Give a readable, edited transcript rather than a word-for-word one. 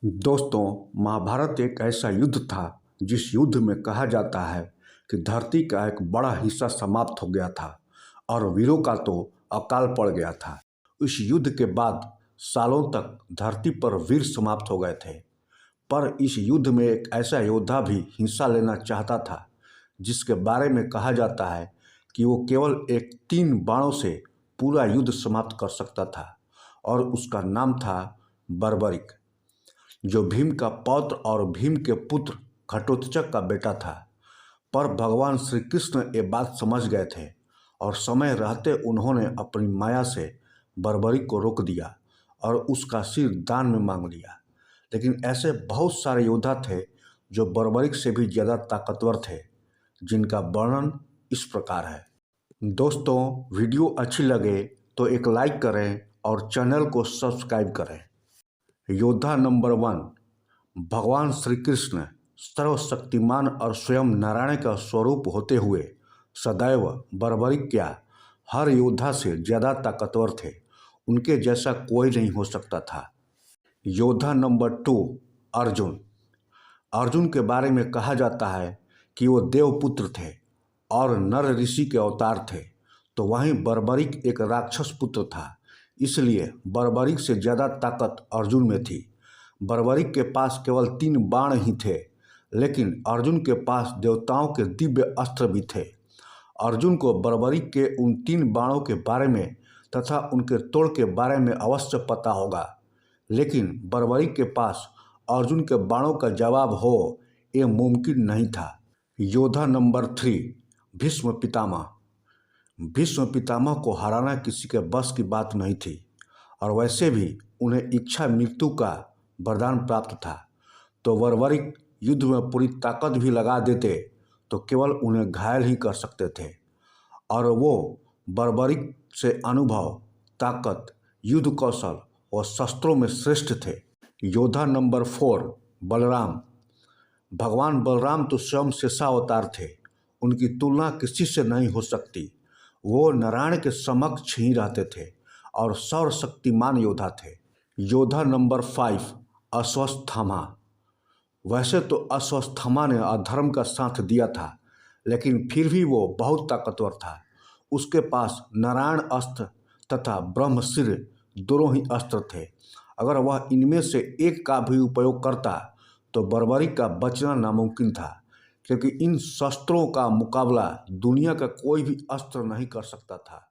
दोस्तों, महाभारत एक ऐसा युद्ध था जिस युद्ध में कहा जाता है कि धरती का एक बड़ा हिस्सा समाप्त हो गया था और वीरों का तो अकाल पड़ गया था। इस युद्ध के बाद सालों तक धरती पर वीर समाप्त हो गए थे, पर इस युद्ध में एक ऐसा योद्धा भी हिस्सा लेना चाहता था जिसके बारे में कहा जाता है कि वो केवल एक 3 बाणों से पूरा युद्ध समाप्त कर सकता था, और उसका नाम था बर्बरिक, जो भीम का पौत्र और भीम के पुत्र घटोत्कच का बेटा था। पर भगवान श्री कृष्ण ये बात समझ गए थे और समय रहते उन्होंने अपनी माया से बर्बरिक को रोक दिया और उसका सिर दान में मांग लिया। लेकिन ऐसे बहुत सारे योद्धा थे जो बर्बरिक से भी ज़्यादा ताकतवर थे, जिनका वर्णन इस प्रकार है। दोस्तों, वीडियो अच्छी लगे तो एक लाइक करें और चैनल को सब्सक्राइब करें। योद्धा नंबर 1, भगवान श्री कृष्ण सर्वशक्तिमान और स्वयं नारायण का स्वरूप होते हुए सदैव बर्बरिक क्या हर योद्धा से ज़्यादा ताकतवर थे। उनके जैसा कोई नहीं हो सकता था। योद्धा नंबर 2, अर्जुन। अर्जुन के बारे में कहा जाता है कि वो देवपुत्र थे और नर ऋषि के अवतार थे, तो वहीं बर्बरिक एक राक्षस पुत्र था, इसलिए बर्बरिक से ज़्यादा ताकत अर्जुन में थी। बर्बरिक के पास केवल 3 बाण ही थे, लेकिन अर्जुन के पास देवताओं के दिव्य अस्त्र भी थे। अर्जुन को बर्बरिक के उन 3 बाणों के बारे में तथा उनके तोड़ के बारे में अवश्य पता होगा, लेकिन बर्बरिक के पास अर्जुन के बाणों का जवाब हो ये मुमकिन नहीं था। योद्धा नंबर 3, भीष्म पितामह। भीष्म पितामह को हराना किसी के बस की बात नहीं थी, और वैसे भी उन्हें इच्छा मृत्यु का वरदान प्राप्त था, तो बर्बरिक युद्ध में पूरी ताकत भी लगा देते तो केवल उन्हें घायल ही कर सकते थे, और वो बर्बरिक से अनुभव, ताकत, युद्ध कौशल और शस्त्रों में श्रेष्ठ थे। योद्धा नंबर 4, बलराम। भगवान बलराम तो स्वयं शेषावतार थे, उनकी तुलना किसी से नहीं हो सकती। वो नारायण के समक्ष ही रहते थे और सर्वशक्तिमान योद्धा थे। योद्धा नंबर 5, अश्वत्थामा। वैसे तो अश्वत्थामा ने अधर्म का साथ दिया था, लेकिन फिर भी वो बहुत ताकतवर था। उसके पास नारायण अस्त्र तथा ब्रह्मशिर दोनों ही अस्त्र थे। अगर वह इनमें से एक का भी उपयोग करता तो बर्बरिक का बचना नामुमकिन था, क्योंकि इन शस्त्रों का मुकाबला दुनिया का कोई भी अस्त्र नहीं कर सकता था।